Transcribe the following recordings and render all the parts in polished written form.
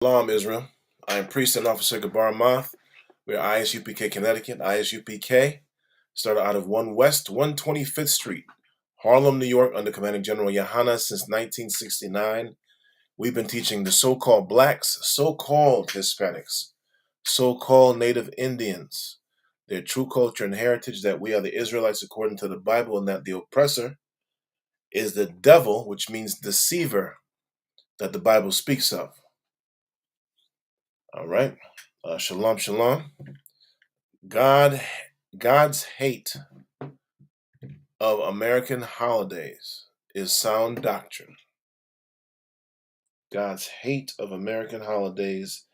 Shalom, Israel. I am Priest and Officer Gabar Moth. We are ISUPK, Connecticut. ISUPK started out of 1 West 125th Street, Harlem, New York, under Commanding General Yohana since 1969. We've been teaching the so-called blacks, so-called Hispanics, so-called Native Indians, their true culture and heritage, that we are the Israelites according to the Bible, and that the oppressor is the devil, which means deceiver, that the Bible speaks of. All right. Shalom, shalom. God's hate of American holidays is sound doctrine. God's hate of American holidays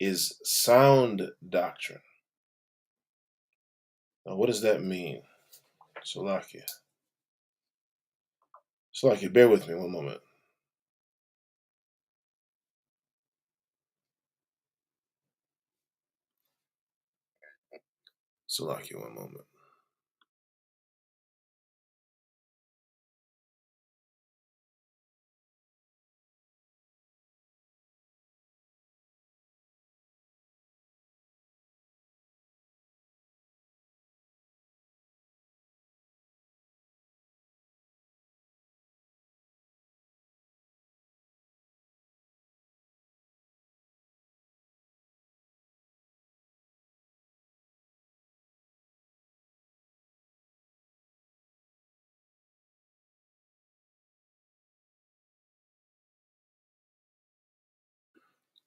is sound doctrine. Now, what does that mean? Salakia, bear with me one moment. Salakia, one moment.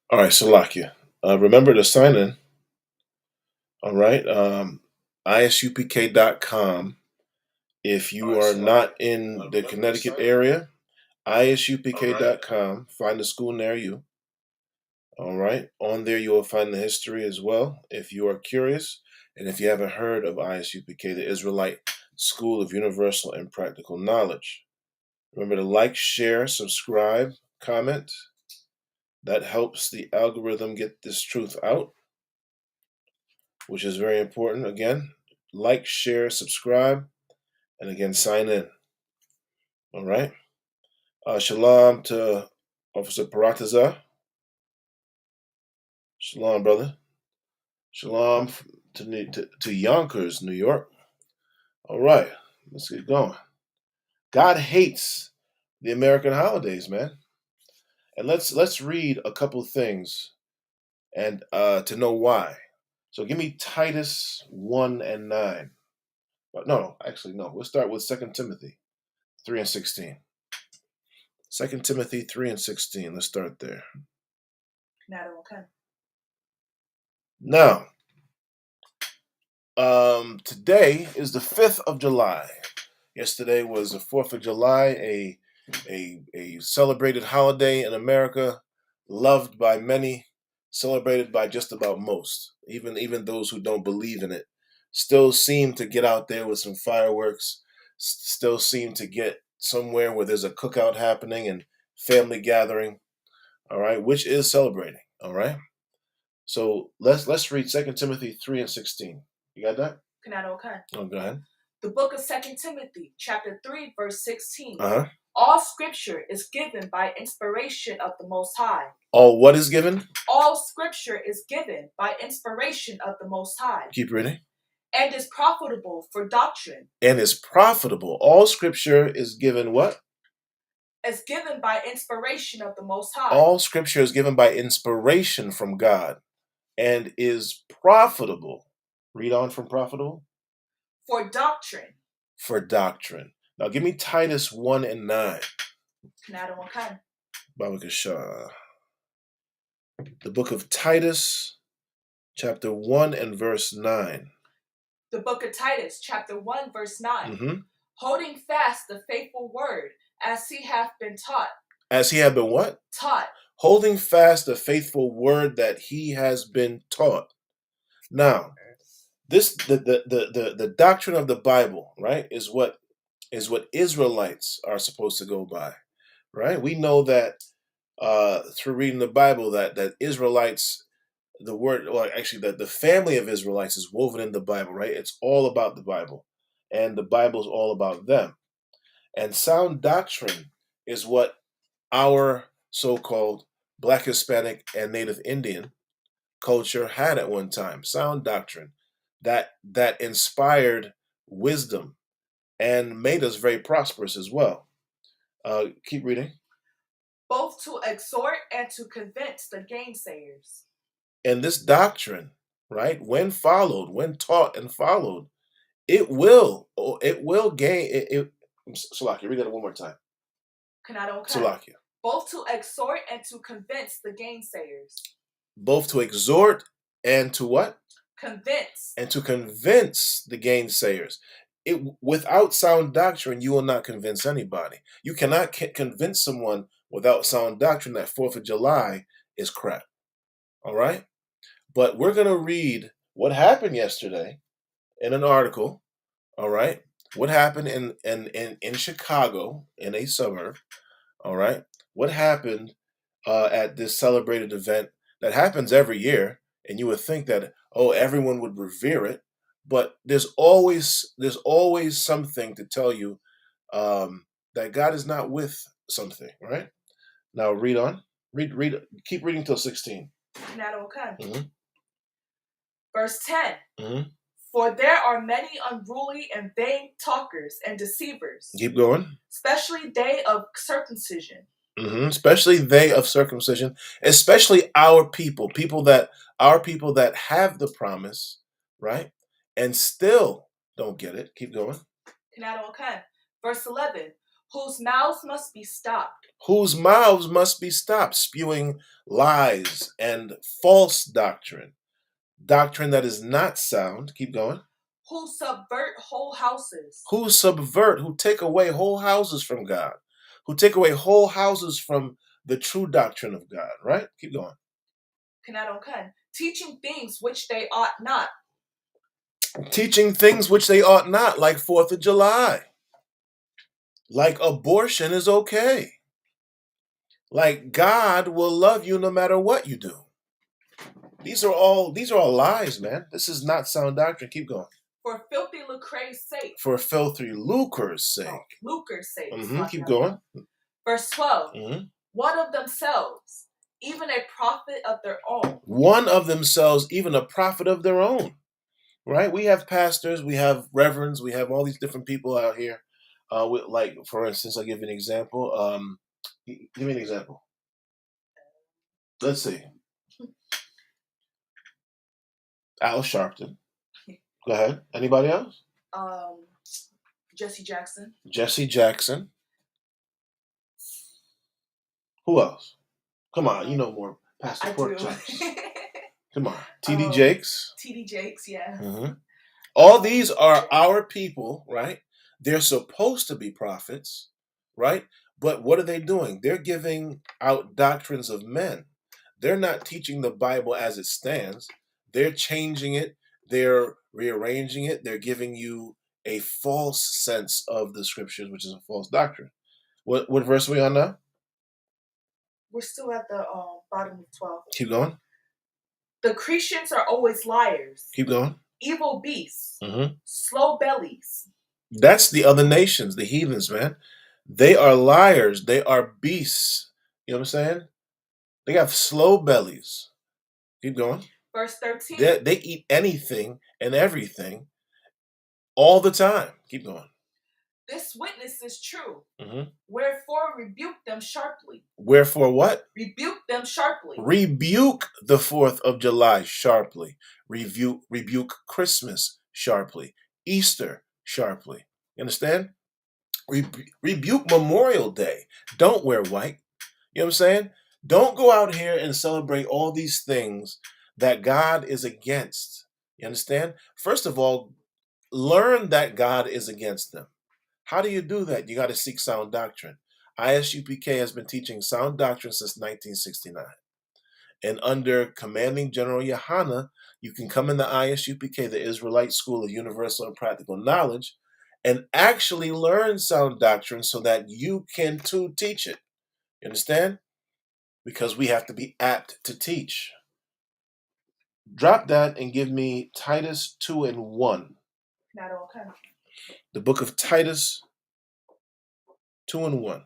All right, Salakia. Remember to sign in. All right. ISUPK.com. If you are not in the Connecticut area, ISUPK.com. Find a school near you. All right. On there, you will find the history as well, if you are curious. And if you haven't heard of ISUPK, the Israelite School of Universal and Practical Knowledge, remember to like, share, subscribe, comment. That helps the algorithm get this truth out, which is very important. Again, like, share, subscribe, and again, sign in. All right. Shalom to Officer Parataza. Shalom, brother. Shalom to Yonkers, New York. All right, let's get going. God hates the American holidays, man. And let's read a couple things and to know why. So give me Titus 1 and 9. No, actually, no. We'll start with 2 Timothy 3 and 16. 2 Timothy 3 and 16. Let's start there. Now, today is the 5th of July. Yesterday was the 4th of July, a celebrated holiday in America, loved by many, celebrated by just about most. Even those who don't believe in it still seem to get out there with some fireworks, still seem to get somewhere where there's a cookout happening and family gathering, all right, which is celebrating, all right? So let's read 2 Timothy 3 and 16. You got that? Oh, go ahead. The book of 2 Timothy, chapter 3, verse 16. Uh-huh. All scripture is given by inspiration of the Most High. All what is given? All scripture is given by inspiration of the Most High. Keep reading. And is profitable for doctrine. And is profitable. All scripture is given what? Is given by inspiration of the Most High. All scripture is given by inspiration from God and is profitable. Read on from profitable. For doctrine. For doctrine. Now give me Titus 1 and 9. Baba Kashah. The book of Titus, chapter 1 and verse 9. The book of Titus, chapter 1, verse 9. Mm-hmm. Holding fast the faithful word, as he hath been taught. As he hath been what? Taught. Holding fast the faithful word that he has been taught. Now, this the doctrine of the Bible, right, is what Israelites are supposed to go by, right? We know that through reading the Bible that Israelites, the word, well, actually, that the family of Israelites is woven in the Bible, right? It's all about the Bible, and the Bible is all about them. And sound doctrine is what our so-called Black, Hispanic, and Native Indian culture had at one time. Sound doctrine that inspired wisdom and made us very prosperous as well. Keep reading. Both to exhort and to convince the gainsayers. And this doctrine, right, when followed, when taught and followed, it will gain Salakia, read that one more time. Salakia. Both to exhort and to convince the gainsayers. Both to exhort and to what? Convince. And to convince the gainsayers. Without sound doctrine, you will not convince anybody. You cannot convince someone without sound doctrine that 4th of July is crap. All right? But we're going to read what happened yesterday in an article. All right? What happened in Chicago, in a suburb. All right? What happened at this celebrated event that happens every year, and you would think that, oh, everyone would revere it, but there's always something to tell you that God is not with something, right? Now read on. Read. Keep reading till 16. Mm-hmm. Verse 10. Mm-hmm. For there are many unruly and vain talkers and deceivers. Keep going. Especially they of circumcision. Mm-hmm. Especially they of circumcision, especially our people that have the promise, right? And still don't get it. Keep going. Verse 11. Whose mouths must be stopped. Whose mouths must be stopped, spewing lies and false doctrine. Doctrine that is not sound. Keep going. Who subvert whole houses. Who take away whole houses from God. Who take away whole houses from the true doctrine of God, right? Keep going. Teaching things which they ought not. Teaching things which they ought not, like 4th of July. Like abortion is okay. Like God will love you no matter what you do. These are all lies, man. This is not sound doctrine. Keep going. For filthy lucre's sake. For filthy lucre's sake. Oh, lucre's sake. Mm-hmm. Keep going. Verse 12. Mm-hmm. One of themselves, even a prophet of their own. One of themselves, even a prophet of their own. Right? We have pastors, we have reverends, we have all these different people out here. Like, for instance, I'll give you an example. Give me an example. Let's see. Al Sharpton. Go ahead. Anybody else? Jesse Jackson. Jesse Jackson. Who else? Come on, you know more. Pastor Pork Chops. Come on. T.D. Jakes. T.D. Jakes, yeah. Mm-hmm. All these are our people, right? They're supposed to be prophets, right? But what are they doing? They're giving out doctrines of men. They're not teaching the Bible as it stands. They're changing it. They're rearranging it. They're giving you a false sense of the scriptures, which is a false doctrine. What verse are we on now? We're still at the bottom of 12. Keep going. The Cretians are always liars. Keep going. Evil beasts. Mm-hmm. Slow bellies. That's the other nations, the heathens, man. They are liars. They are beasts. You know what I'm saying? They have slow bellies. Keep going. Verse 13. They eat anything and everything all the time. Keep going. This witness is true. Mm-hmm. Wherefore rebuke them sharply. Wherefore what? Rebuke them sharply. Rebuke the 4th of July sharply. Rebuke Christmas sharply. Easter sharply. You understand? Rebuke Memorial Day. Don't wear white. You know what I'm saying? Don't go out here and celebrate all these things that God is against. You understand? First of all, learn that God is against them. How do you do that? You got to seek sound doctrine. ISUPK has been teaching sound doctrine since 1969. And under Commanding General Yohana, you can come in the ISUPK, the Israelite School of Universal and Practical Knowledge, and actually learn sound doctrine so that you can too teach it. You understand? Because we have to be apt to teach. Drop that and give me Titus 2 and 1. Not okay. The book of Titus 2 and 1.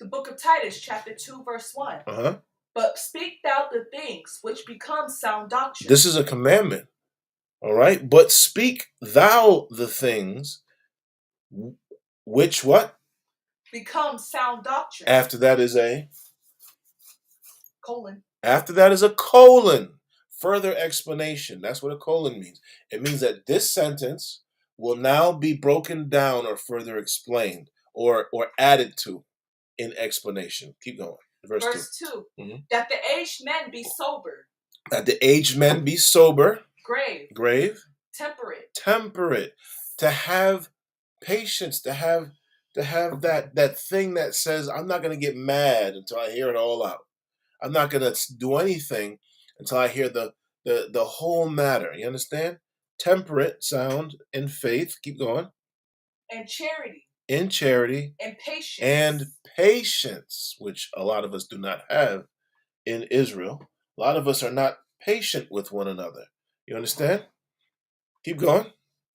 The book of Titus, chapter 2, verse 1. But speak thou the things which become sound doctrine. This is a commandment. All right. But speak thou the things which what? Become sound doctrine. After that is a colon. After that is a colon. Further explanation. That's what a colon means. It means that this sentence will now be broken down or further explained or added to in explanation. Keep going. Verse 2. That the aged men be sober. That the aged men be sober. Grave. Temperate. To have patience. To have that thing that says, I'm not going to get mad until I hear it all out. I'm not going to do anything until I hear the whole matter. You understand? Temperate, sound, in faith. Keep going. And charity. In charity. And patience. And patience, which a lot of us do not have in Israel. A lot of us are not patient with one another. You understand? Keep going.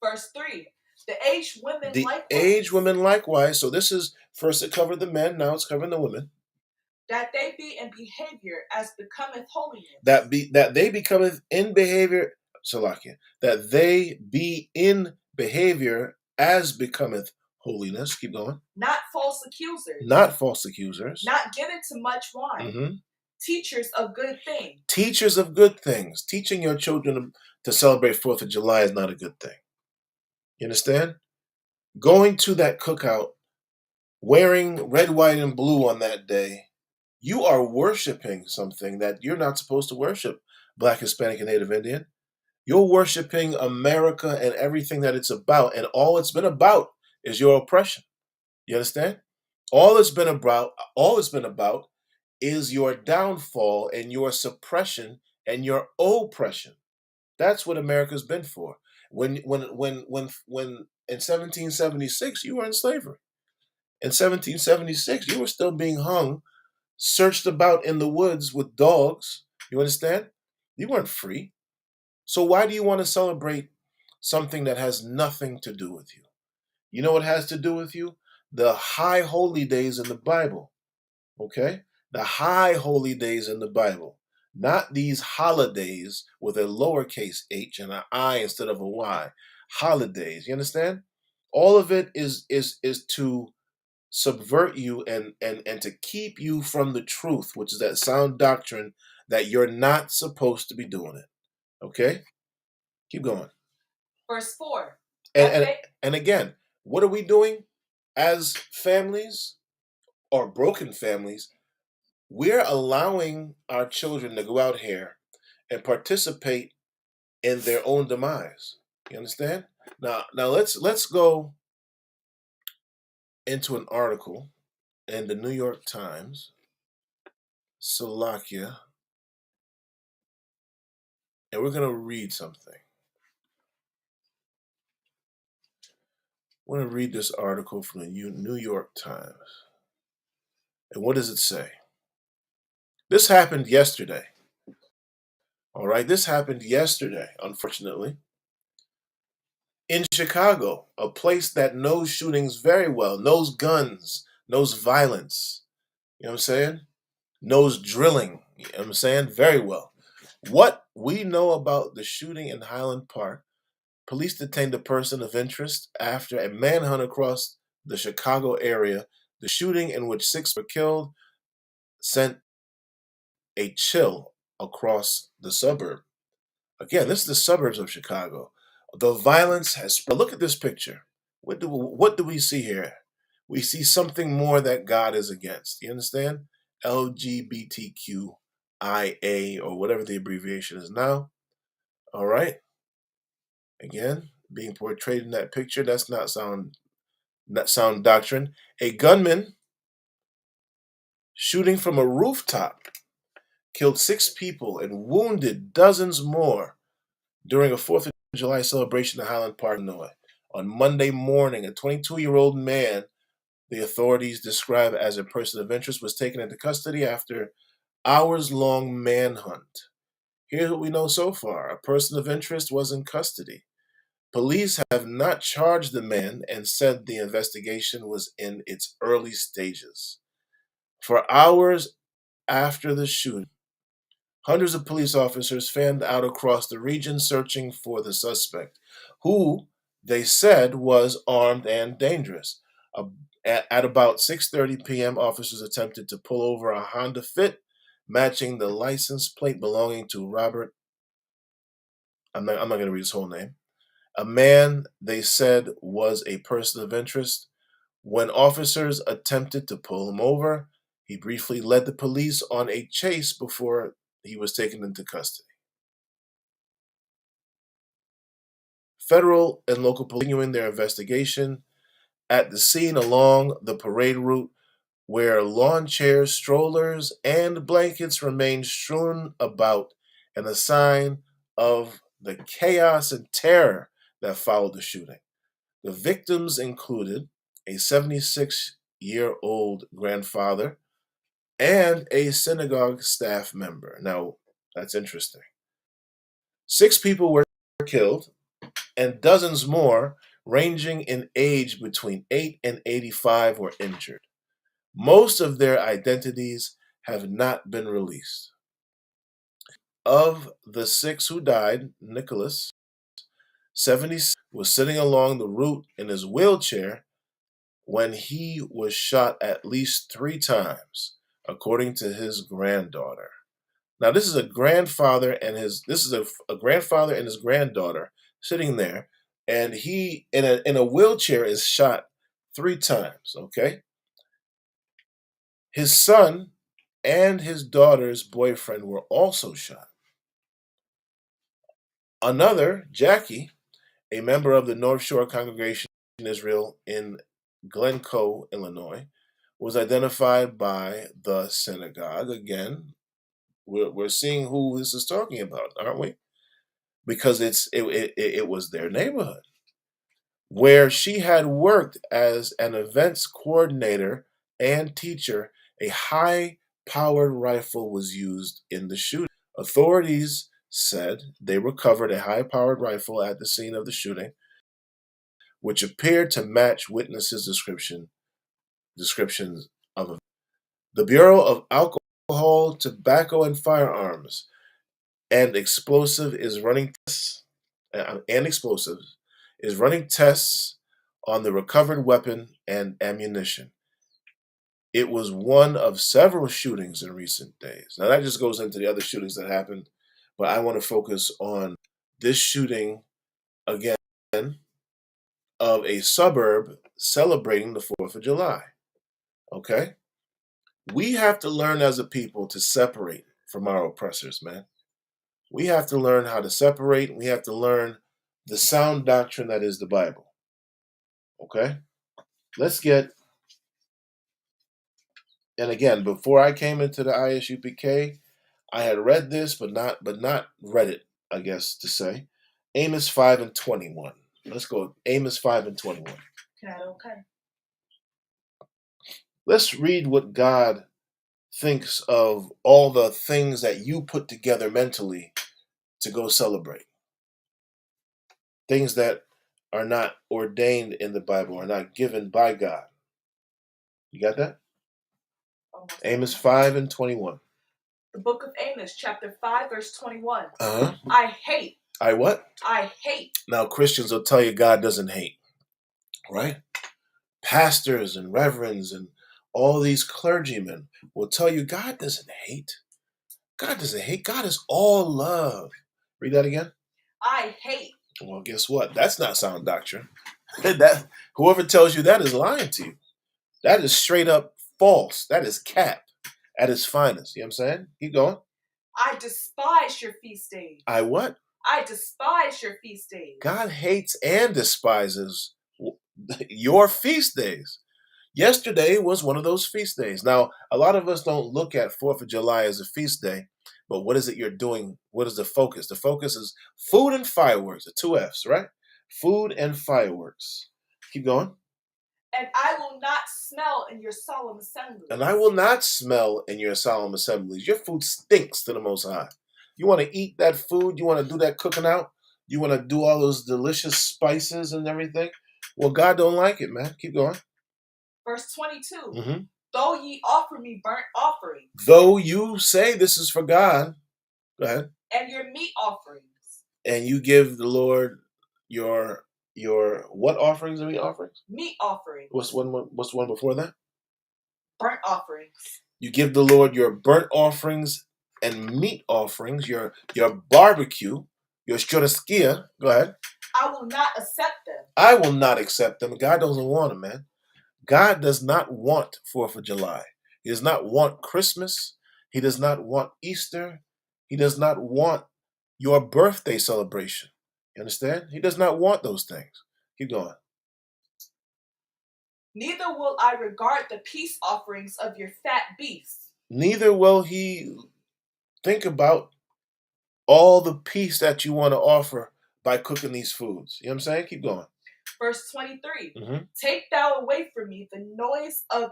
Verse 3. The aged women likewise. The aged women likewise. So this is, first it covered the men, now it's covering the women. That they be in behavior as becometh holiness. That they becometh in behavior, Salakia. That they be in behavior as becometh holiness. Keep going. Not false accusers. Not false accusers. Not given to much wine. Teachers of good things. Teachers of good things. Teaching your children to celebrate 4th of July is not a good thing. You understand? Going to that cookout, wearing red, white, and blue on that day, you are worshiping something that you're not supposed to worship, Black, Hispanic, and Native Indian. You're worshiping America and everything that it's about, and all it's been about is your oppression. You understand? All it's been about is your downfall and your suppression and your oppression. That's what America's been for. When in 1776 you were in slavery. In 1776 you were still being hung, searched about in the woods with dogs. You understand? You weren't free. So why do you want to celebrate something that has nothing to do with you? You know what has to do with you? The high holy days in the Bible. Okay? The high holy days in the Bible. Not these holidays with a lowercase h and an I instead of a y. Holidays. You understand? All of it is to subvert you and to keep you from the truth, which is that sound doctrine that you're not supposed to be doing it. Okay? Keep going. Verse 4. And again, what are we doing as families or broken families? We're allowing our children to go out here and participate in their own demise. You understand? Now let's go into an article in the New York Times, Slovakia, and we're going to read something. I want to read this article from the New York Times. And what does it say? This happened yesterday. All right, this happened yesterday, unfortunately. In Chicago, a place that knows shootings very well, knows guns, knows violence. You know what I'm saying? Knows drilling. You know what I'm saying? Very well. What we know about the shooting in Highland Park, police detained a person of interest after a manhunt across the Chicago area. The shooting, in which 6 were killed, sent a chill across the suburb. Again, this is the suburbs of Chicago. The violence has spread. Look at this picture. What do we see here? We see something more that God is against. You understand? LGBTQIA, or whatever the abbreviation is now. All right? Again, being portrayed in that picture, that's not sound doctrine. A gunman shooting from a rooftop killed 6 people and wounded dozens more during a 4th of July celebration in Highland Park, Illinois. On Monday morning, a 22-year-old man, the authorities describe as a person of interest, was taken into custody after hours-long manhunt. Here's what we know so far. A person of interest was in custody. Police have not charged the man and said the investigation was in its early stages. For hours after the shooting, hundreds of police officers fanned out across the region searching for the suspect, who they said was armed and dangerous. At about 6:30 p.m., officers attempted to pull over a Honda Fit matching the license plate belonging to Robert. I'm not going to read his whole name. A man they said was a person of interest. When officers attempted to pull him over, he briefly led the police on a chase before he was taken into custody. Federal and local police continuing their investigation at the scene along the parade route, where lawn chairs, strollers, and blankets remained strewn about, and a sign of the chaos and terror that followed the shooting. The victims included a 76-year-old grandfather and a synagogue staff member. Now, that's interesting. 6 people were killed, and dozens more, ranging in age between 8 and 85, were injured. Most of their identities have not been released. Of the 6 who died, Nicholas, 76, was sitting along the route in his wheelchair when he was shot at least 3 times, according to his granddaughter. Now, this is a grandfather and his grandfather and his granddaughter sitting there, and he in a wheelchair is shot 3 times. Okay, his son and his daughter's boyfriend were also shot. Another, Jackie, a member of the North Shore Congregation in Israel in Glencoe, Illinois, was identified by the synagogue. Again, we're seeing who this is talking about, aren't we? Because it was their neighborhood, where she had worked as an events coordinator and teacher. A high-powered rifle was used in the shooting. Authorities said they recovered a high-powered rifle at the scene of the shooting, which appeared to match witnesses' descriptions of it. The Bureau of Alcohol, Tobacco, and Firearms and Explosives is running tests on the recovered weapon and ammunition. It was one of several shootings in recent days. Now that just goes into the other shootings that happened, but I want to focus on this shooting again of a suburb celebrating the 4th of July. Okay? We have to learn as a people to separate from our oppressors, man. We have to learn how to separate. We have to learn the sound doctrine that is the Bible. Okay? Let's get, and again, before I came into the ISUPK, I had read this, but not read it, I guess to say. Amos 5:21. Let's go. Amos 5:21. Okay. Let's read what God thinks of all the things that you put together mentally to go celebrate. Things that are not ordained in the Bible, are not given by God. You got that? Amos 5:21. The book of Amos, chapter 5, verse 21. Uh-huh. I hate. I what? I hate. Now, Christians will tell you God doesn't hate, right? Pastors and reverends and all these clergymen will tell you God doesn't hate. God doesn't hate. God is all love. Read that again. I hate. Well, guess what? That's not sound doctrine. That whoever tells you that is lying to you. That is straight up false. That is cap at its finest. You know what I'm saying? Keep going. I despise your feast days. I what? I despise your feast days. God hates and despises your feast days. Yesterday was one of those feast days. Now, a lot of us don't look at 4th of July as a feast day, but what is it you're doing? What is the focus? The focus is food and fireworks, the 2 F's, right? Food and fireworks. Keep going. And I will not smell in your solemn assemblies. And I will not smell in your solemn assemblies. Your food stinks to the Most High. You want to eat that food? You want to do that cooking out? You want to do all those delicious spices and everything? Well, God don't like it, man. Keep going. Verse 22. Mm-hmm. Though ye offer me burnt offerings. Though you say this is for God. Go ahead. And your meat offerings. And you give the Lord your what offerings and meat offerings? Meat offerings. What's one before that? Burnt offerings. You give the Lord your burnt offerings and meat offerings, your barbecue, your churrasquilla. Go ahead. I will not accept them. I will not accept them. God doesn't want them, man. God does not want 4th of July. He does not want Christmas. He does not want Easter. He does not want your birthday celebration. You understand? He does not want those things. Keep going. Neither will I regard the peace offerings of your fat beasts. Neither will he think about all the peace that you want to offer by cooking these foods. You know what I'm saying? Keep going. Verse 23. Take thou away from me the noise of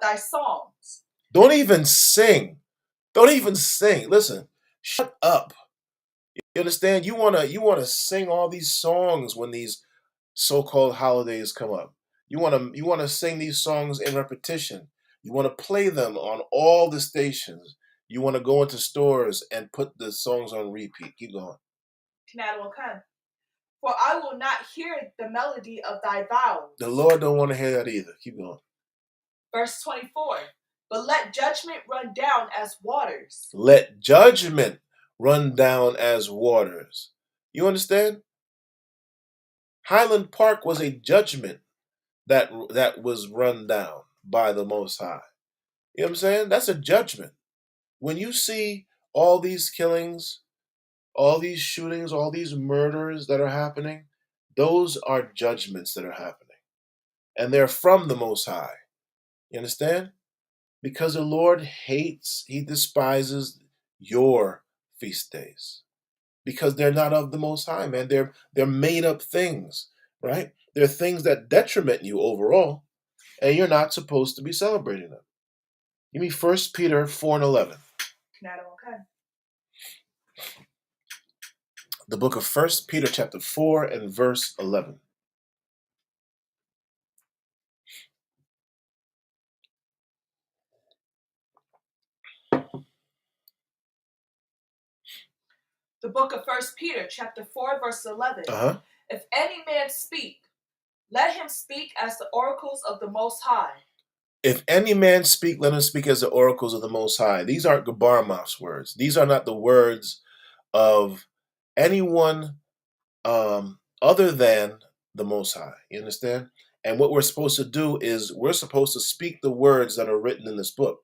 thy songs. Don't even sing. Don't even sing. Listen, shut up. You understand? You wanna sing all these songs when these so-called holidays come up. You wanna sing these songs in repetition. You wanna play them on all the stations. You wanna go into stores and put the songs on repeat. Keep going. For I will not hear the melody of thy vows. The Lord don't want to hear that either. Keep going. Verse 24. But let judgment run down as waters. Let judgment run down as waters. You understand? Highland Park was a judgment that was run down by the Most High. You know what I'm saying? That's a judgment. When you see all these killings, all these shootings, all these murders that are happening, those are judgments that are happening. And they're from the Most High. You understand? Because the Lord hates, he despises your feast days. Because they're not of the Most High, man. They're made up things, right? They're things that detriment you overall, and you're not supposed to be celebrating them. Give me 1 Peter 4 and 11. The book of 1 Peter chapter 4 and verse 11. The book of 1 Peter chapter 4 verse 11. If any man speak, let him speak as the oracles of the Most High. If any man speak, let him speak as the oracles of the Most High. These aren't Gabarmoth's words. These are not the words of anyone other than the Most High. You understand? And what we're supposed to do is we're supposed to speak the words that are written in this book,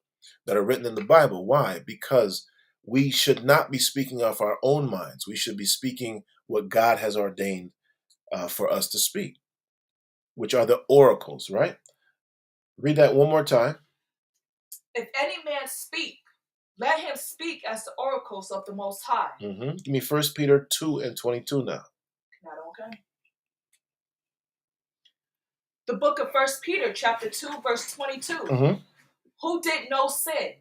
that are written in the Bible. Why? Because we should not be speaking off our own minds. We should be speaking what God has ordained for us to speak, which are the oracles, right? Read that one more time. If any man speak, let him speak as the oracles of the Most High. Give me 1 Peter 2 and 22 now. The book of 1 Peter chapter 2 verse 22. Who did no sin,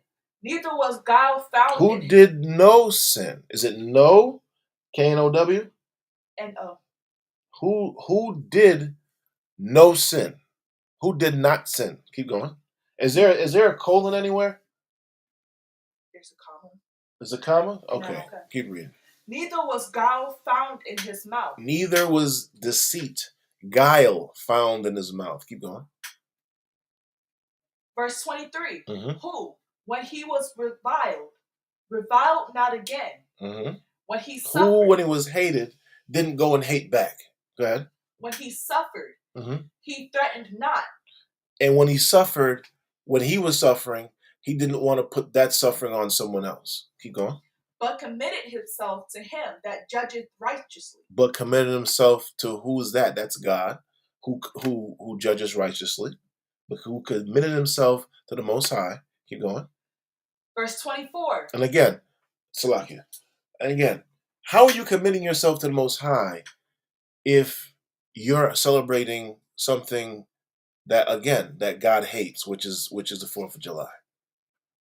neither was guile found Who in him. did no sin? Is it no? K-N-O-W? N-O. Who did no sin? Who did not sin? Keep going. Is there a colon anywhere? There's a comma. There's a comma? Okay. No, okay. Keep reading. Neither was guile found in his mouth. Neither was deceit, guile found in his mouth. Keep going. Verse 23. Who, when he was reviled not again. When he suffered. Who, when he was hated, didn't go and hate back. Go ahead. When he suffered, he threatened not. And when he suffered, when he was suffering, he didn't want to put that suffering on someone else. Keep going. But committed himself to him that judgeth righteously. But committed himself to who is that? That's God, who judges righteously. But who committed himself to the Most High. Keep going. Verse 24. And again, Salakia. And again, how are you committing yourself to the Most High if you're celebrating something that God hates, which is the 4th of July?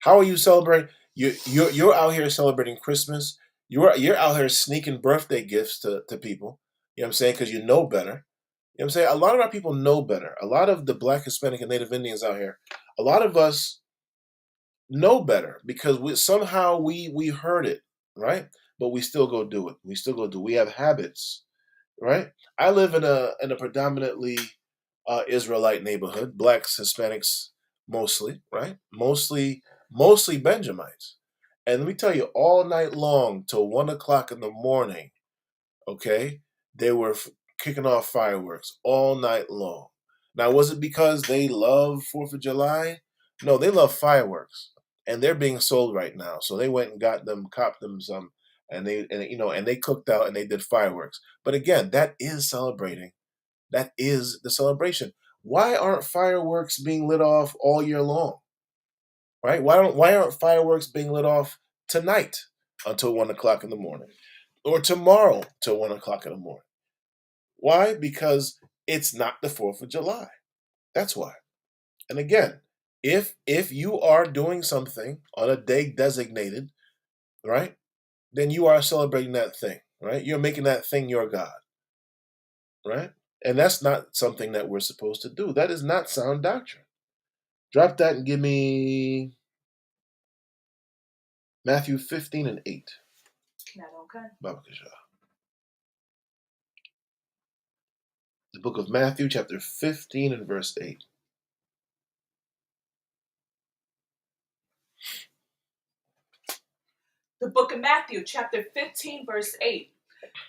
How are you celebrating? You're out here celebrating Christmas. You're out here sneaking birthday gifts to people. You know what I'm saying? Because you know better. You know what I'm saying? A lot of our people know better. A lot of the Black, Hispanic, and Native Indians out here A lot of us know better because somehow we heard it, right? But we still go do it. We still go do. We have habits, right? I live in a predominantly Israelite neighborhood, blacks, Hispanics, mostly, right? Mostly Benjamites. And let me tell you, all night long till 1 o'clock in the morning, okay, they were kicking off fireworks all night long. Now, was it because they love 4th of July? No, they love fireworks, and they're being sold right now. So they went and got them, copped them some, and they cooked out and they did fireworks. But again, that is celebrating. That is the celebration. Why aren't fireworks being lit off all year long? Right? Why aren't fireworks being lit off tonight until 1 o'clock in the morning? Or tomorrow till 1 o'clock in the morning? Why? Because it's not the 4th of July. That's why. And again, if you are doing something on a day designated, right, then you are celebrating that thing, right? You're making that thing your God, right? And that's not something that we're supposed to do. That is not sound doctrine. Drop that and give me Matthew 15:8. Baba Kasha. The book of Matthew, chapter 15 and verse 8. The book of Matthew, chapter 15, verse 8.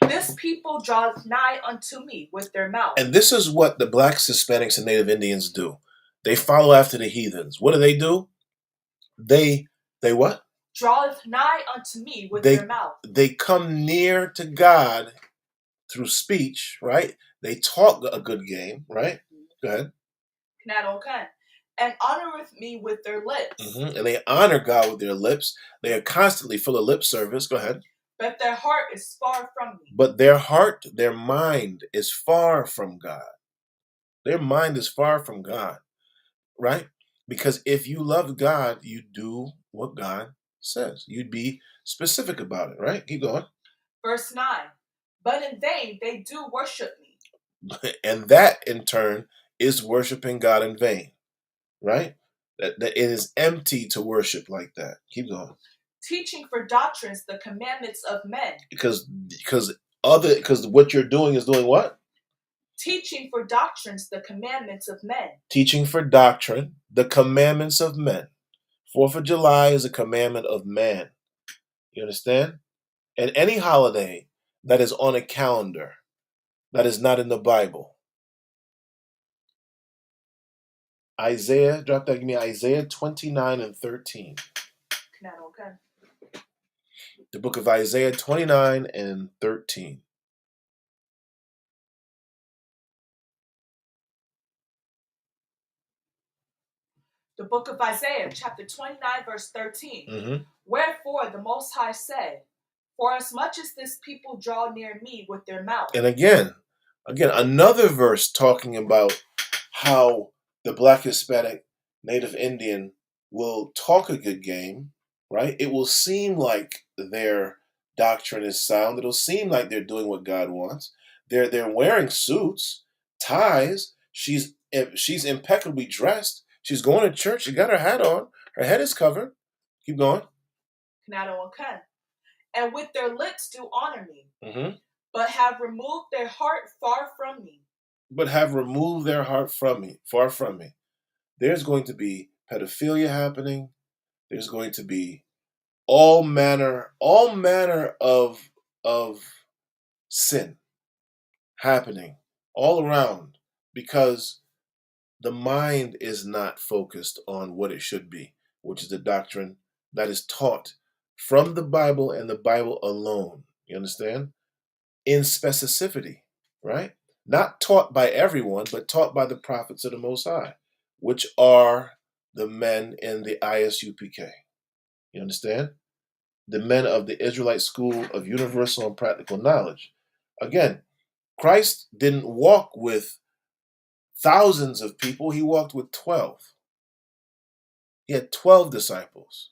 This people draweth nigh unto me with their mouth. And this is what the blacks, Hispanics, and Native Indians do. They follow after the heathens. What do? They what? Draweth nigh unto me with their mouth. They come near to God through speech, right? They talk a good game, right? Go ahead. And honoreth me with their lips. And they honor God with their lips. They are constantly full of lip service. Go ahead. But their heart is far from me. But their heart, their mind is far from God. Their mind is far from God, right? Because if you love God, you do what God says. You'd be specific about it, right? Keep going. Verse 9. But in vain they do worship me. And that, in turn, is worshiping God in vain, right? That it is empty to worship like that. Keep going. Teaching for doctrines the commandments of men. Because what you're doing is doing what? Teaching for doctrines the commandments of men. Teaching for doctrine the commandments of men. 4th of July is a commandment of man. You understand? And any holiday that is on a calendar that is not in the Bible. Isaiah, drop that, give me Isaiah 29 and 13. The book of Isaiah 29 and 13. The book of Isaiah, chapter 29, verse 13. Wherefore the Most High said, for as much as this people draw near me with their mouth. And again, another verse talking about how the Black, Hispanic, Native Indian will talk a good game, right? It will seem like their doctrine is sound. It'll seem like they're doing what God wants. They're wearing suits, ties. She's impeccably dressed. She's going to church. She got her hat on. Her head is covered. Keep going. And with their lips do honor me, but have removed their heart far from me. Far from me. There's going to be pedophilia happening. There's going to be all manner of sin happening all around because the mind is not focused on what it should be, which is the doctrine that is taught from the Bible and the Bible alone. You understand? In specificity, right? Not taught by everyone, but taught by the prophets of the Most High, which are the men in the ISUPK. You understand? The men of the Israelite School of Universal and Practical Knowledge. Again, Christ didn't walk with thousands of people. He walked with 12. He had 12 disciples.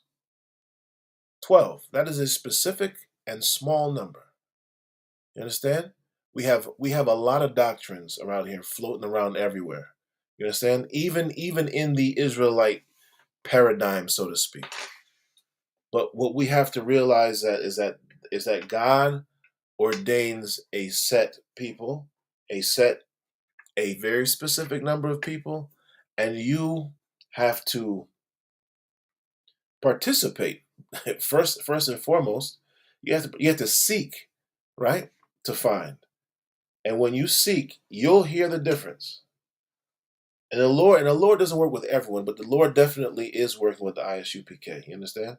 12. That is a specific and small number. You understand? We have a lot of doctrines around here floating around everywhere. You understand? Even in the Israelite paradigm, so to speak. But what we have to realize is that God ordains a set people, a very specific number of people, and you have to participate. First and foremost, you have to seek, right? To find. And when you seek, you'll hear the difference. And the Lord doesn't work with everyone, but the Lord definitely is working with the ISUPK. You understand?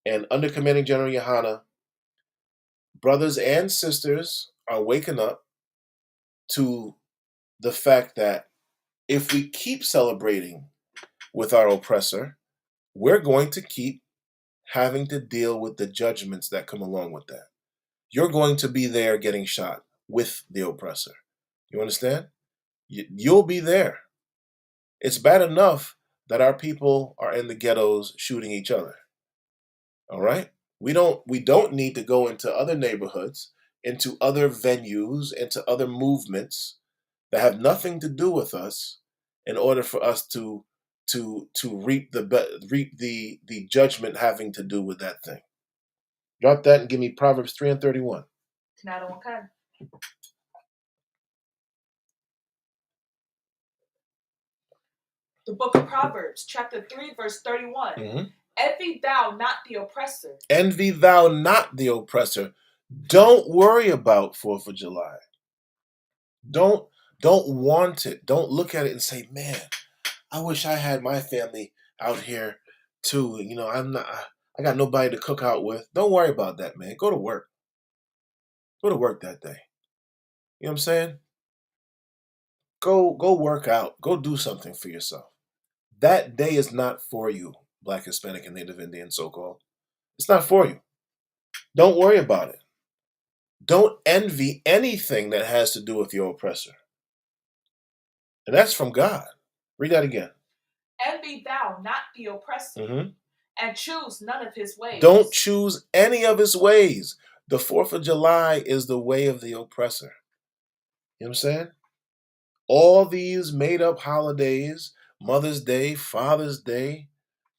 And under Commanding General Yohana, brothers and sisters are waking up to the fact that if we keep celebrating with our oppressor, we're going to keep having to deal with the judgments that come along with that. You're going to be there getting shot with the oppressor. You understand? You'll be there. It's bad enough that our people are in the ghettos shooting each other. All right? We don't need to go into other neighborhoods, into other venues, into other movements that have nothing to do with us in order for us to reap the judgment having to do with that thing. Drop that and give me Proverbs 3:31. The book of Proverbs, chapter 3, verse 31. Mm-hmm. Envy thou not the oppressor. Envy thou not the oppressor. Don't worry about 4th of July. Don't want it. Don't look at it and say, man, I wish I had my family out here too. You know, I got nobody to cook out with. Don't worry about that, man. Go to work. Go to work that day. You know what I'm saying? Go work out. Go do something for yourself. That day is not for you, Black, Hispanic, and Native Indian, so-called. It's not for you. Don't worry about it. Don't envy anything that has to do with your oppressor. And that's from God. Read that again. Envy thou not the oppressor, Mm-hmm. and choose none of his ways. Don't choose any of his ways. The 4th of July is the way of the oppressor. You know what I'm saying? All these made-up holidays, Mother's Day, Father's Day,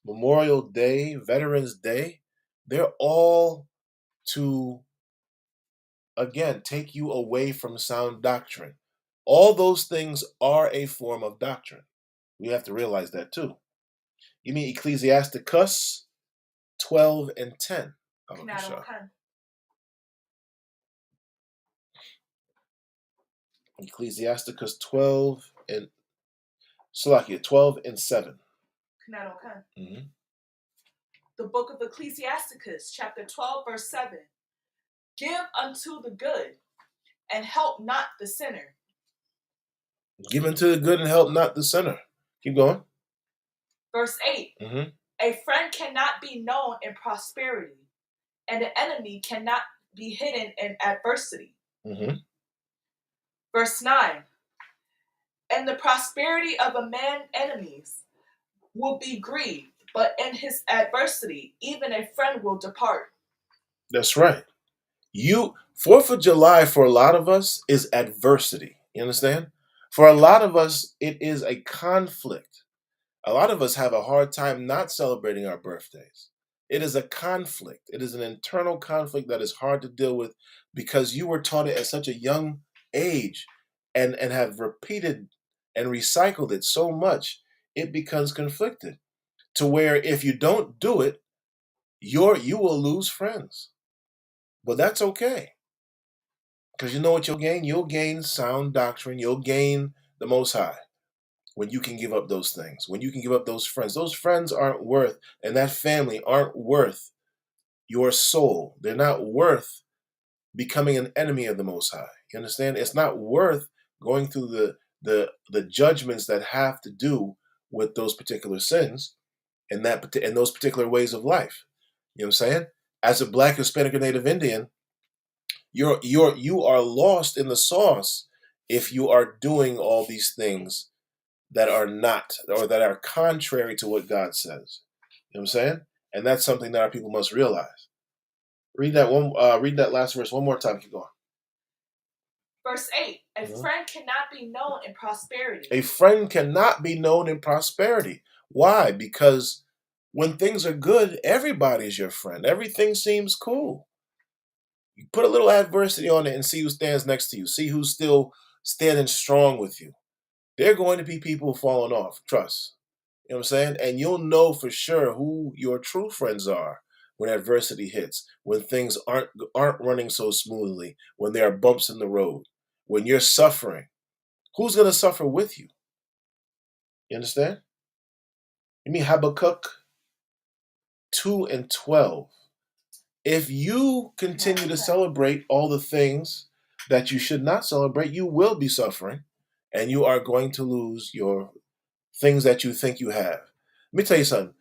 Memorial Day, Veterans Day, they're all to, again, take you away from sound doctrine. All those things are a form of doctrine. We have to realize that too. Give me Ecclesiasticus 12 and 10. Ecclesiasticus 12 and 7. Mm-hmm. The book of Ecclesiasticus, chapter 12, verse 7. Give unto the good, and help not the sinner. Give unto the good and help not the sinner. Keep going. Verse 8. Mm-hmm. A friend cannot be known in prosperity, and an enemy cannot be hidden in adversity. Mm-hmm. Verse 9. And the prosperity of a man's enemies will be grieved, but in his adversity, even a friend will depart. That's right. 4th of July for a lot of us is adversity. You understand? For a lot of us, it is a conflict. A lot of us have a hard time not celebrating our birthdays. It is a conflict. It is an internal conflict that is hard to deal with because you were taught it at such a young age and have repeated and recycled it so much, it becomes conflicted to where if you don't do it, you will lose friends. But that's okay. Because you know what you'll gain? You'll gain sound doctrine. You'll gain the Most High when you can give up those things, when you can give up those friends. Those friends aren't worth, and that family aren't worth your soul. They're not worth becoming an enemy of the Most High. You understand? It's not worth going through the judgments that have to do with those particular sins and those particular ways of life. You know what I'm saying? As a Black, Hispanic, or Native Indian, you are lost in the sauce if you are doing all these things that are not, or that are contrary to what God says. You know what I'm saying? And that's something that our people must realize. Read that last verse one more time. Keep going. Verse 8, a friend cannot be known in prosperity. A friend cannot be known in prosperity. Why? Because when things are good, everybody's your friend. Everything seems cool. You put a little adversity on it and see who stands next to you. See who's still standing strong with you. There are going to be people falling off. Trust. You know what I'm saying? And you'll know for sure who your true friends are when adversity hits, when things aren't running so smoothly, when there are bumps in the road, when you're suffering. Who's going to suffer with you? You understand? You mean Habakkuk 2 and 12. If you continue to celebrate all the things that you should not celebrate, you will be suffering and you are going to lose your things that you think you have. Let me tell you something.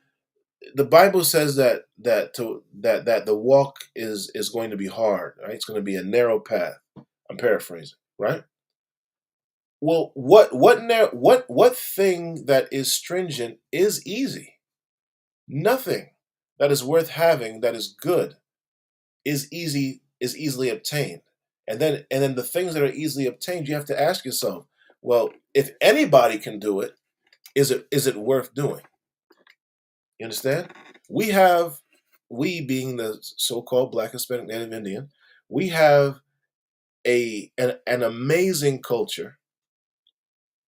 The Bible says that the walk is going to be hard, right? It's going to be a narrow path. I'm paraphrasing, right? Well, what thing that is stringent is easy? Nothing that is worth having that is good is easily obtained. And then the things that are easily obtained, you have to ask yourself, well, if anybody can do it, is it worth doing? You understand? We being the so-called Black, Hispanic, Native Indian, we have an amazing culture,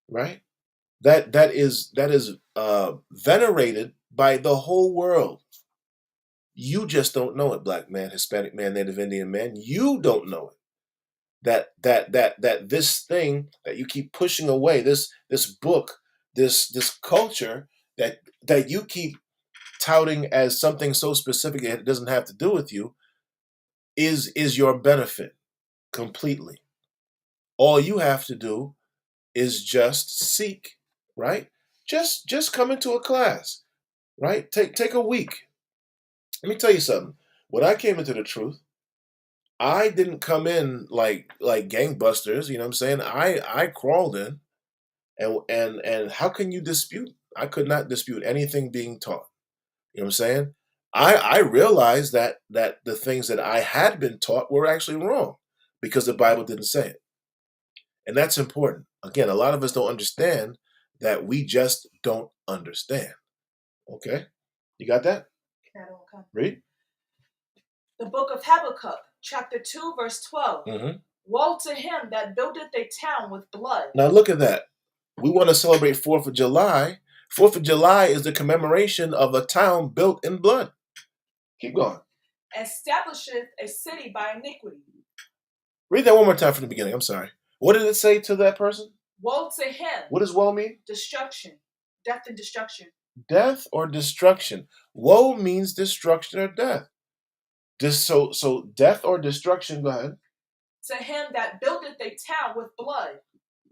right? That is venerated by the whole world. You just don't know it, Black man, Hispanic man, Native Indian man. You don't know it. That this thing that you keep pushing away, this book, this culture that you keep touting as something so specific that it doesn't have to do with you, is your benefit completely. All you have to do is just seek, right? Just come into a class, right? Take a week. Let me tell you something. When I came into the truth, I didn't come in like gangbusters, you know what I'm saying? I crawled in, and how can you dispute? I could not dispute anything being taught. You know what I'm saying? I realized that the things that I had been taught were actually wrong because the Bible didn't say it. And that's important. Again, a lot of us don't understand that we just don't understand. Okay? You got that? Read. The book of Habakkuk, chapter 2, verse 12. Woe to him that buildeth a town with blood. Now look at that. We want to celebrate 4th of July. 4th of July is the commemoration of a town built in blood. Keep going. Establisheth a city by iniquity. Read that one more time from the beginning. I'm sorry. What did it say to that person? Woe to him. What does woe mean? Destruction. Death and destruction. Death or destruction. Woe means destruction or death. So death or destruction, go ahead. To him that buildeth a town with blood.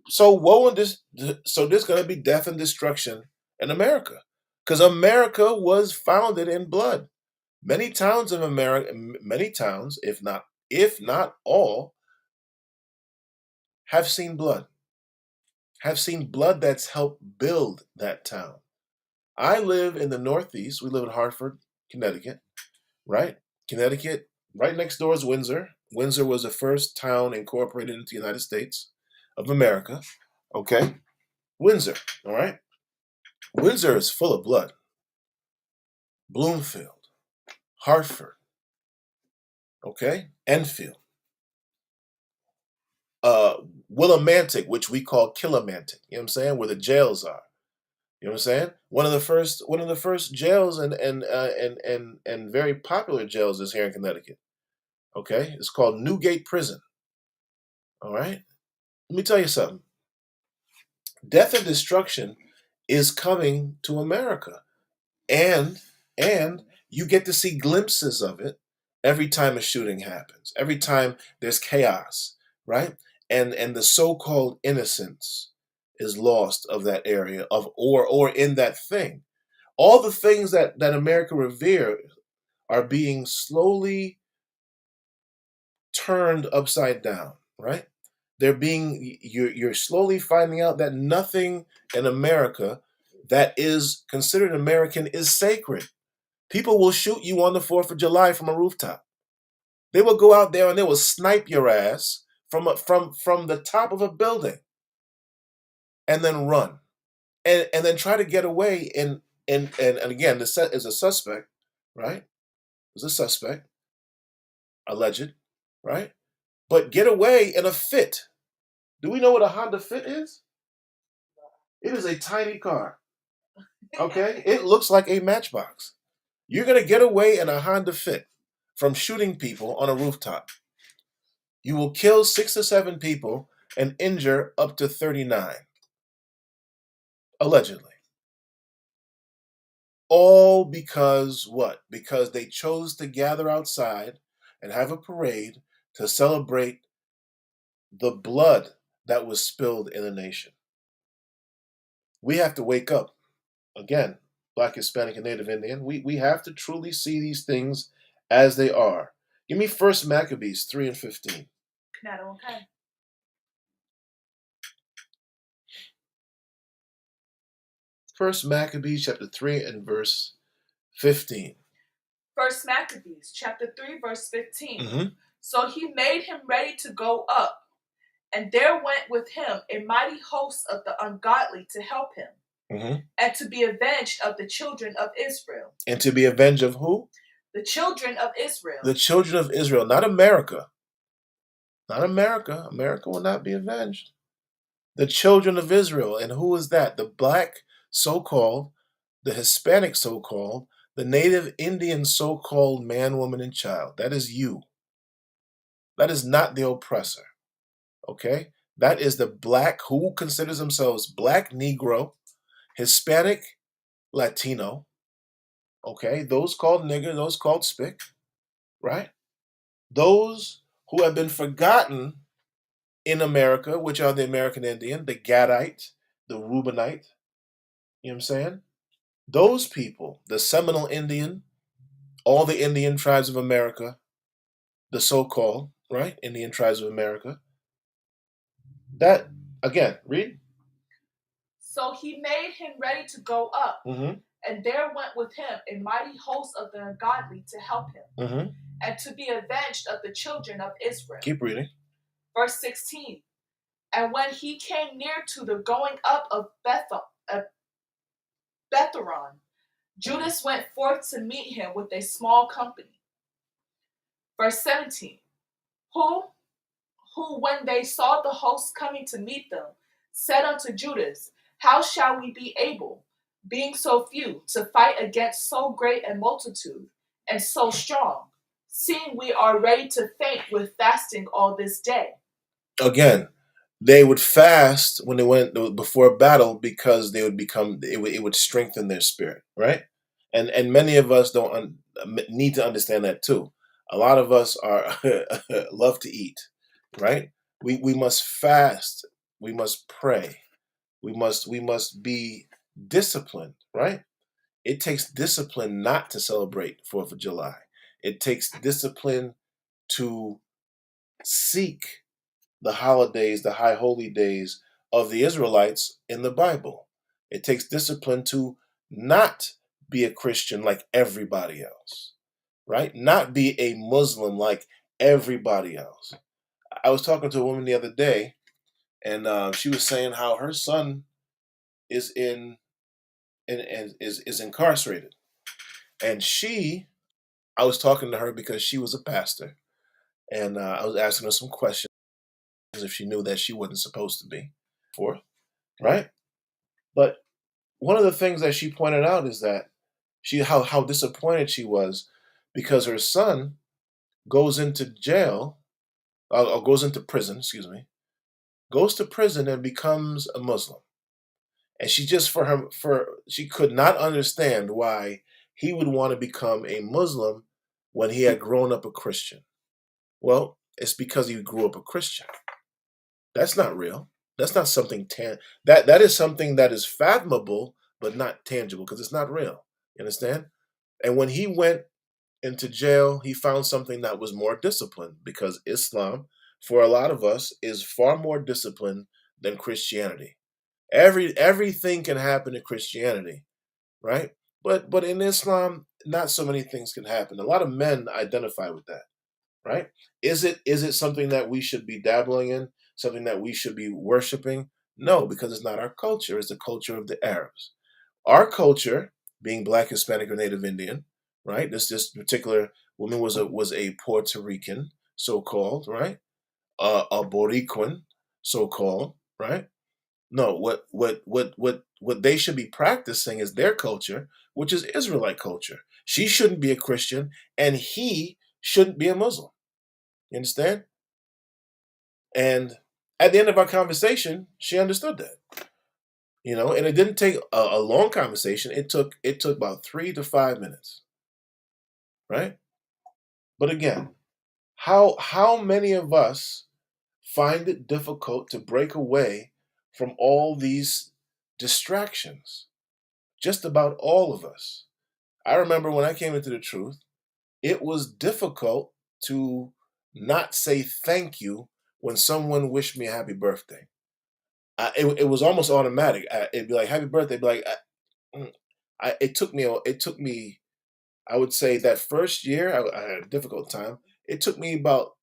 So woe and so there's going to be death and destruction in America, because America was founded in blood. Many towns of America, many towns, if not all, have seen blood. Have seen blood that's helped build that town. I live in the Northeast. We live in Hartford, Connecticut, right? Connecticut, right next door is Windsor. Windsor was the first town incorporated into the United States of America. Okay? Windsor, all right? Windsor is full of blood. Bloomfield, Hartford, okay? Enfield. Willimantic, which we call Killimantic, you know what I'm saying? Where the jails are. You know what I'm saying? One of the first jails and very popular jails is here in Connecticut. Okay? It's called Newgate Prison. All right? Let me tell you something. Death and destruction is coming to America. And you get to see glimpses of it every time a shooting happens. Every time there's chaos, right? And the so-called innocence is lost of that area of or in that thing. All the things that America revere are being slowly turned upside down, right? You're slowly finding out that nothing in America that is considered American is sacred. People will shoot you on the 4th of July from a rooftop. They will go out there and they will snipe your ass from the top of a building and then run and then try to get away and again the set is a suspect, right? Is a suspect, alleged, right? But get away in a Fit. Do we know what a Honda Fit is? It is a tiny car. Okay? It looks like a matchbox. You're going to get away in a Honda Fit from shooting people on a rooftop. You will kill 6 to 7 people and injure up to 39, allegedly. All because what? Because they chose to gather outside and have a parade to celebrate the blood that was spilled in the nation. We have to wake up. Again, Black, Hispanic, and Native Indian. We have to truly see these things as they are. Give me First Maccabees 3 and 15. Okay. First Maccabees chapter 3 and verse 15. First Maccabees chapter 3 verse 15. Mm-hmm. So he made him ready to go up, and there went with him a mighty host of the ungodly to help him, Mm-hmm. and to be avenged of the children of Israel. And to be avenged of who? The children of Israel. The children of Israel, not America. Not America. America will not be avenged. The children of Israel. And who is that? The black so-called, the Hispanic so-called, the Native Indian so-called man, woman, and child. That is you. That is not the oppressor. Okay? That is the black who considers themselves black Negro, Hispanic, Latino. Okay? Those called nigger, those called spick. Right? Those who have been forgotten in America, which are the American Indian, the Gadite, the Reubenite. You know what I'm saying? Those people, the Seminole Indian, all the Indian tribes of America, the so-called, right, Indian tribes of America. That, again, read. So he made him ready to go up, Mm-hmm. and there went with him a mighty host of the ungodly to help him, Mm-hmm. and to be avenged of the children of Israel. Keep reading. Verse 16. And when he came near to the going up of Betharon, Judas went forth to meet him with a small company. Verse 17. Who, when they saw the host coming to meet them, said unto Judas, How shall we be able, being so few, to fight against so great a multitude, and so strong, seeing we are ready to faint with fasting all this day? Again, they would fast when they went before battle because they would become it would strengthen their spirit, right? And many of us don't need to understand that too. A lot of us are love to eat, right? We must fast. We must pray. We must be disciplined, right? It takes discipline not to celebrate 4th of July. It takes discipline to seek the holidays, the high holy days of the Israelites in the Bible. It takes discipline to not be a Christian like everybody else, right? Not be a Muslim like everybody else. I was talking to a woman the other day, and she was saying how her son is is incarcerated, and I was talking to her because she was a pastor, and I was asking her some questions if she knew that she wasn't supposed to be, for right? But one of the things that she pointed out is that how disappointed she was because her son goes into jail or goes into prison, excuse me, goes to prison and becomes a Muslim. And she just she could not understand why he would want to become a Muslim when he had grown up a Christian. Well, it's because he grew up a Christian. That's not real. That's not something that is something that is fathomable but not tangible because it's not real. You understand? And when he went into jail, he found something that was more disciplined because Islam, for a lot of us, is far more disciplined than Christianity. Everything can happen in Christianity, right? But in Islam, not so many things can happen. A lot of men identify with that. right? Is it something that we should be dabbling in, something that we should be worshiping? No, because it's not our culture. It's the culture of the Arabs. Our culture, being Black, Hispanic, or Native Indian, right? This particular woman was a Puerto Rican, so called, right? A Boricuan, so called, right? No, what they should be practicing is their culture, which is Israelite culture. She shouldn't be a Christian, and he shouldn't be a Muslim. You understand? And at the end of our conversation, she understood that. And it didn't take a long conversation. It took about 3 to 5 minutes, right? But again, how many of us find it difficult to break away from all these distractions? Just about all of us. I remember when I came into the truth, it was difficult to not say thank you when someone wished me a happy birthday. It was almost automatic. It'd be like happy birthday. It'd be like, mm, it took me. I would say that first year I had a difficult time. It took me about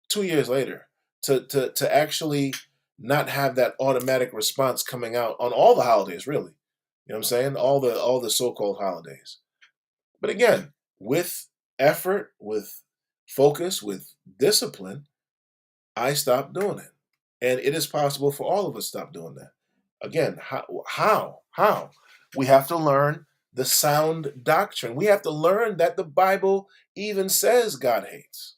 2 years later to actually not have that automatic response coming out on all the holidays. Really, you know what I'm saying? All the so-called holidays. But again, with effort, with focus, with discipline, I stopped doing it. And it is possible for all of us to stop doing that. Again, how? We have to learn the sound doctrine. We have to learn that the Bible even says God hates.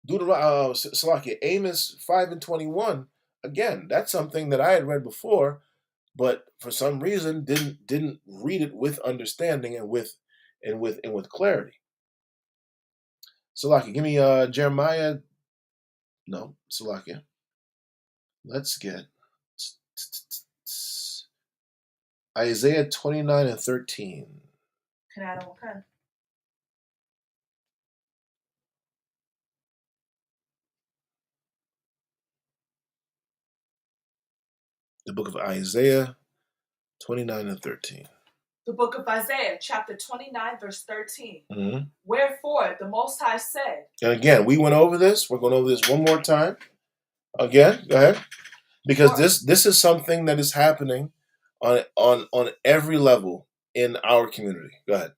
Salakia, Amos 5:21. Again, that's something that I had read before, but for some reason didn't read it with understanding and with clarity. Salakia, give me Jeremiah. No, Salakia. Let's get Isaiah 29:13. Can I know what? The book of Isaiah 29:13. The book of Isaiah, chapter 29, verse 13. Mm-hmm. Wherefore the Most High said. And again, we went over this. We're going over this one more time. Again, go ahead. Because this is something that is happening on every level in our community. Go ahead.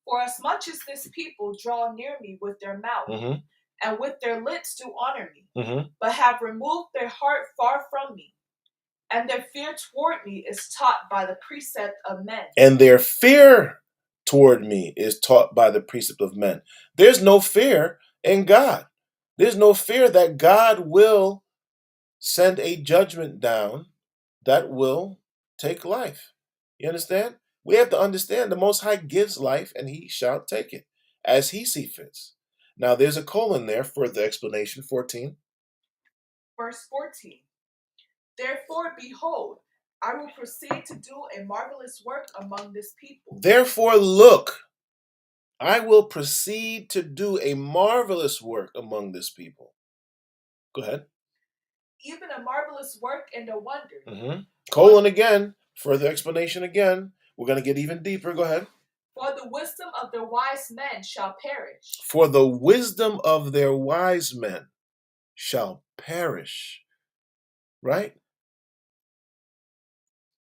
For as much as this people draw near me with their mouth, Mm-hmm. and with their lips do honor me, Mm-hmm. but have removed their heart far from me, and their fear toward me is taught by the precept of men. And their fear toward me is taught by the precept of men. There's no fear in God. There's no fear that God will send a judgment down that will take life. You understand? We have to understand the Most High gives life and he shall take it as he see fits. Now there's a colon there for the explanation, 14. Verse 14. Therefore, behold, I will proceed to do a marvelous work among this people. Therefore, look, I will proceed to do a marvelous work among this people. Go ahead. Even a marvelous work and a wonder. Mm-hmm. Colon again, further explanation again. We're going to get even deeper. Go ahead. For the wisdom of their wise men shall perish. For the wisdom of their wise men shall perish. Right?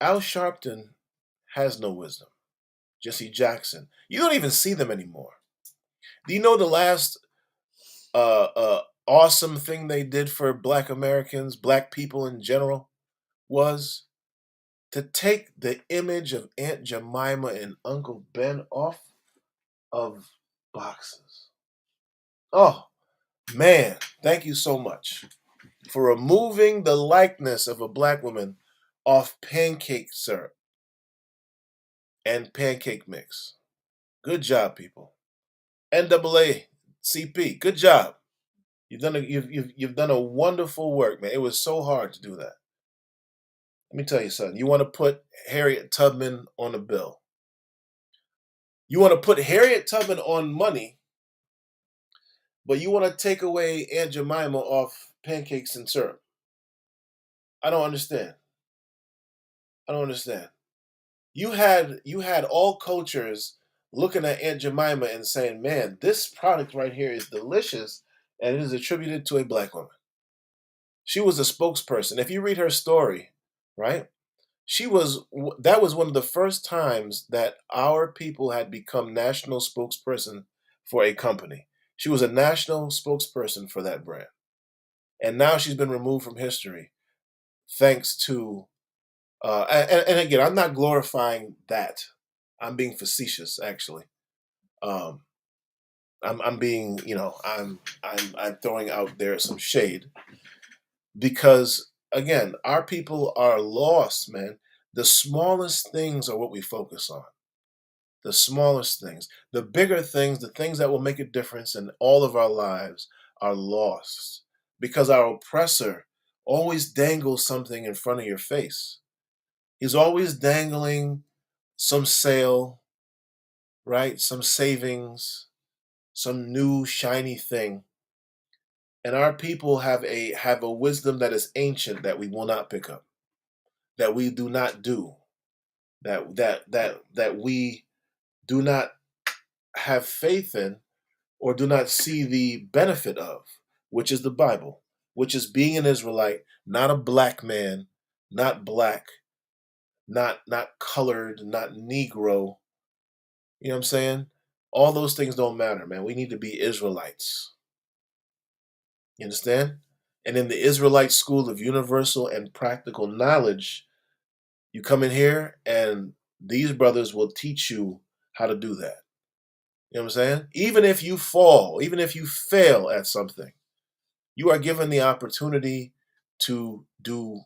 Al Sharpton has no wisdom. Jesse Jackson. You don't even see them anymore. Do you know the last awesome thing they did for Black Americans, Black people in general, was to take the image of Aunt Jemima and Uncle Ben off of boxes. Oh, man, thank you so much for removing the likeness of a Black woman off pancake syrup and pancake mix. Good job, people. NAACP, good job. You've done a wonderful work, man. It was so hard to do that. Let me tell you something. You want to put Harriet Tubman on a bill. You want to put Harriet Tubman on money, but you want to take away Aunt Jemima off pancakes and syrup. I don't understand. I don't understand. You had all cultures looking at Aunt Jemima and saying, man, this product right here is delicious, and it is attributed to a black woman. She was a spokesperson. If you read her story, right? That was one of the first times that our people had become national spokesperson for a company. She was a national spokesperson for that brand. And now she's been removed from history thanks to and again, I'm not glorifying that. I'm being facetious, actually. Um, I'm being, I'm throwing out there some shade because again, our people are lost, man. The smallest things are what we focus on. The smallest things, the bigger things, the things that will make a difference in all of our lives are lost because our oppressor always dangles something in front of your face. He's always dangling some sale, right? Some savings, some new shiny thing. And our people have a wisdom that is ancient that we will not pick up, that we do not do, that we do not have faith in or do not see the benefit of, which is the Bible, which is being an Israelite, not a black man, not black, not colored, not Negro. You know what I'm saying? All those things don't matter, man. We need to be Israelites. You understand? And in the Israelite school of universal and practical knowledge, you come in here and these brothers will teach you how to do that. You know what I'm saying? Even if you fall, even if you fail at something, you are given the opportunity to do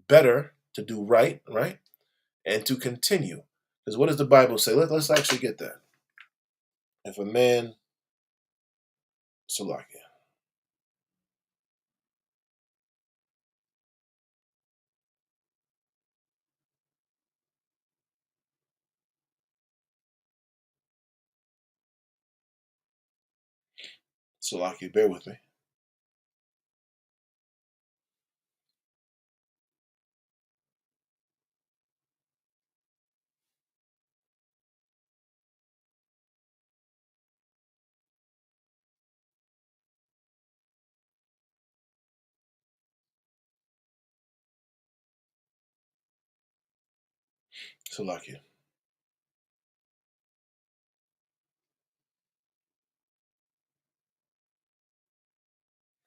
better, to do right, right? And to continue. Because what does the Bible say? Let's actually get that. If a man, Salakia. Salakia, bear with me. Salakia.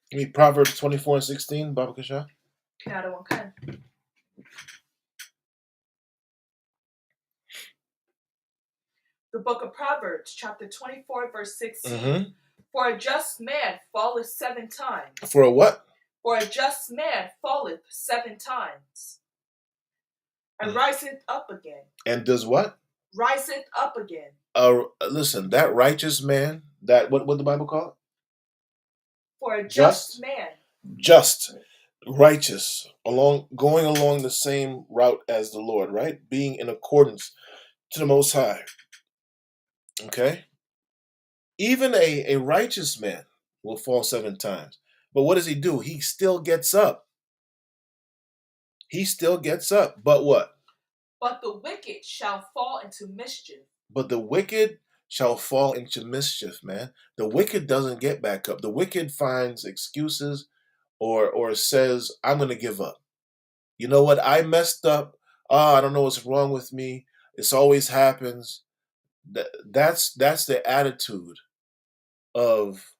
Give me Proverbs 24:16, Baba Kasha. The book of Proverbs, chapter 24, verse 16. Mm-hmm. For a just man falleth 7 times. For a what? For a just man falleth 7 times. And riseth up again. And does what? Riseth up again. Listen, that righteous man, that what the Bible call it? For a just man. Just, righteous, going along the same route as the Lord, right? Being in accordance to the Most High. Okay? Even a righteous man will fall 7 times. But what does he do? He still gets up. He still gets up. But what? But the wicked shall fall into mischief. But the wicked shall fall into mischief, man. The wicked doesn't get back up. The wicked finds excuses or says, I'm going to give up. You know what? I messed up. Oh, I don't know what's wrong with me. This always happens. That's the attitude of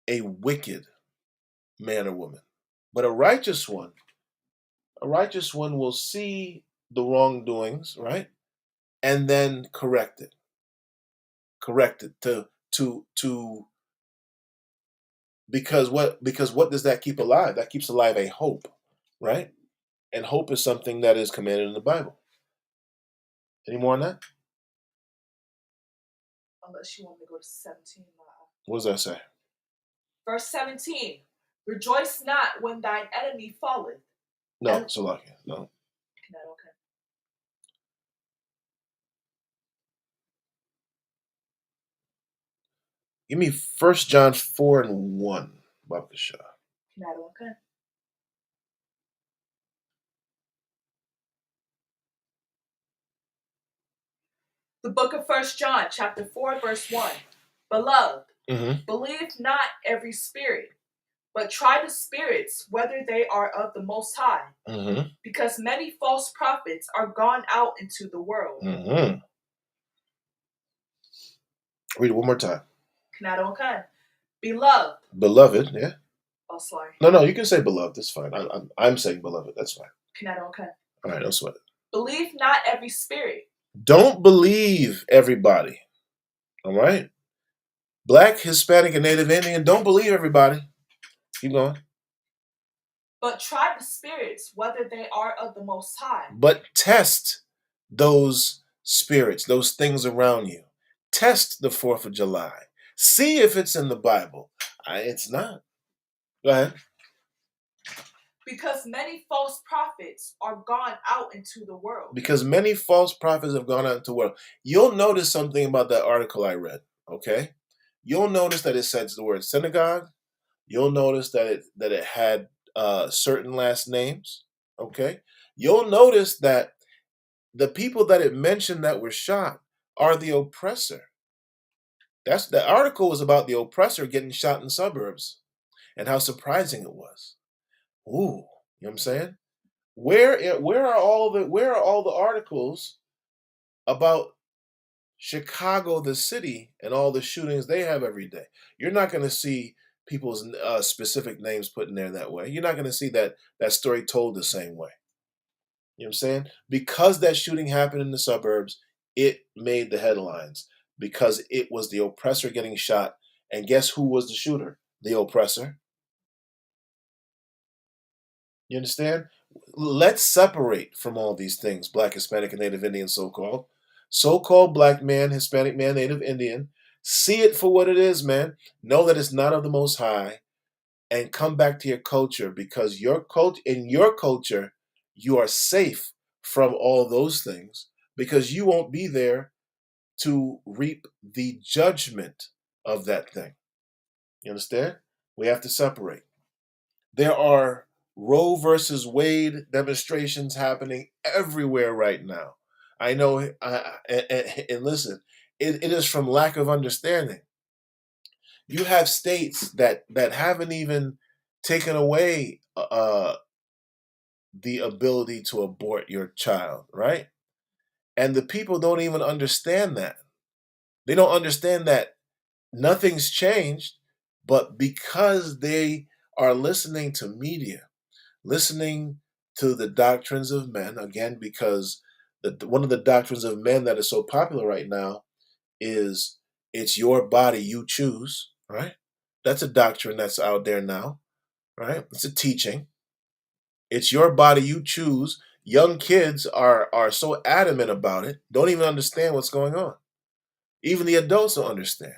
a wicked man or woman. But a righteous one will see the wrongdoings, right? And then correct it. Correct it to because what does that keep alive? That keeps alive a hope, right? And hope is something that is commanded in the Bible. Any more on that? Unless you want me to go to 17. What does that say? Verse 17. Rejoice not when thine enemy falleth. No, Salakia. No. Okay. Give me 1 John 4:1, Babakasha. Okay. The book of 1 John, chapter 4, verse 1. Beloved, Mm-hmm. believe not every spirit, but try the spirits whether they are of the Most High, Mm-hmm. because many false prophets are gone out into the world. Mm-hmm. Read it one more time. Kanadokan. Beloved. Beloved, yeah. Oh, sorry. No, you can say beloved. That's fine. I'm saying beloved. That's fine. Kanadokan. All right, don't sweat it. Believe not every spirit. Don't believe everybody. All right? Black, Hispanic, and Native Indian, don't believe everybody. Keep going. But try the spirits whether they are of the Most High. But test those spirits, those things around you. Test the 4th of July. See if it's in the Bible. It's not. Go ahead. Because many false prophets are gone out into the world. Because many false prophets have gone out into the world. You'll notice something about that article I read, okay? You'll notice that it says the word synagogue. You'll notice that it had certain last names, okay? You'll notice that the people that it mentioned that were shot are the oppressor. That's the article was about the oppressor getting shot in suburbs and how surprising it was. Ooh, you know what I'm saying? Where are all the articles about Chicago, the city, and all the shootings they have every day? You're not going to see people's specific names put in there that way. You're not going to see that story told the same way. You know what I'm saying? Because that shooting happened in the suburbs, it made the headlines because it was the oppressor getting shot. And guess who was the shooter? The oppressor. You understand? Let's separate from all these things, Black, Hispanic, and Native Indian so-called. So-called Black man, Hispanic man, Native Indian. See it for what it is, man. Know that it's not of the Most High. And come back to your culture, because in your culture, you are safe from all those things because you won't be there to reap the judgment of that thing. You understand? We have to separate. There are Roe versus Wade demonstrations happening everywhere right now. I know, and listen, it is from lack of understanding. You have states that haven't even taken away the ability to abort your child, right? And the people don't even understand that. They don't understand that nothing's changed, but because they are listening to media, listening to the doctrines of men, again, because one of the doctrines of men that is so popular right now is it's your body, you choose, right? That's a doctrine that's out there now, right? It's a teaching. It's your body, you choose. Young kids are so adamant about it, don't even understand what's going on. Even the adults don't understand.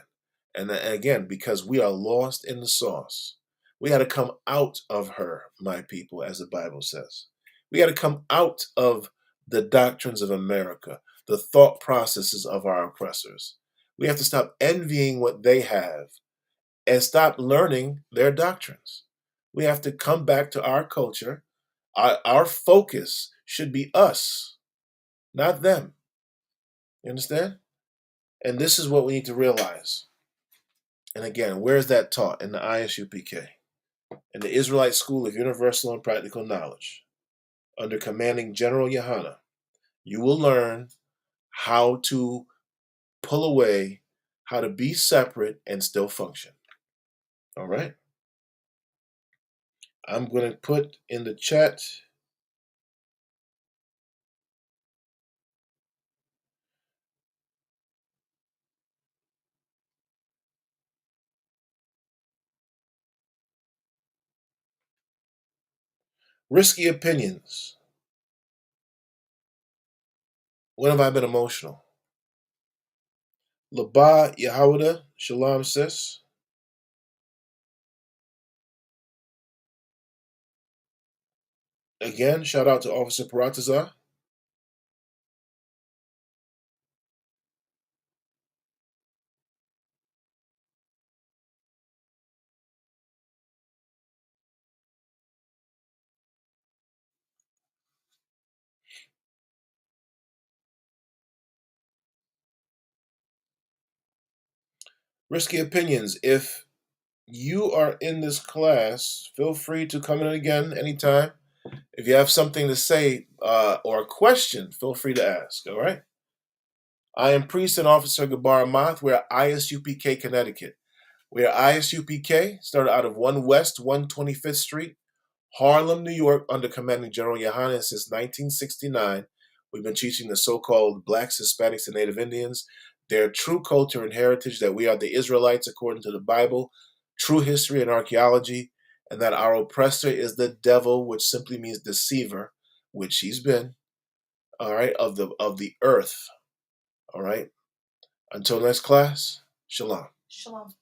And again, because we are lost in the sauce. We got to come out of her, my people, as the Bible says. We got to come out of the doctrines of America, the thought processes of our oppressors. We have to stop envying what they have and stop learning their doctrines. We have to come back to our culture. Our focus should be us, not them. You understand? And this is what we need to realize. And again, where is that taught? In the ISUPK, in the Israelite School of Universal and Practical Knowledge, under commanding General Yohana. You will learn how to pull away, how to be separate and still function. All right? I'm going to put in the chat risky opinions. When have I been emotional? Labah Yahawada, Shalom sis. Again, shout out to Officer Paratazar. Risky Opinions. If you are in this class, feel free to come in again anytime. If you have something to say or a question, feel free to ask. All right. I am Priest and Officer Gabar Math. We're ISUPK, Connecticut. We are ISUPK, started out of 1 West 125th Street, Harlem, New York, under Commanding General Yohanan since 1969. We've been teaching the so-called Blacks, Hispanics, and Native Indians their true culture and heritage, that we are the Israelites according to the Bible, true history and archaeology, and that our oppressor is the devil, which simply means deceiver, which he's been, all right, of the earth. All right. Until next class, shalom. Shalom.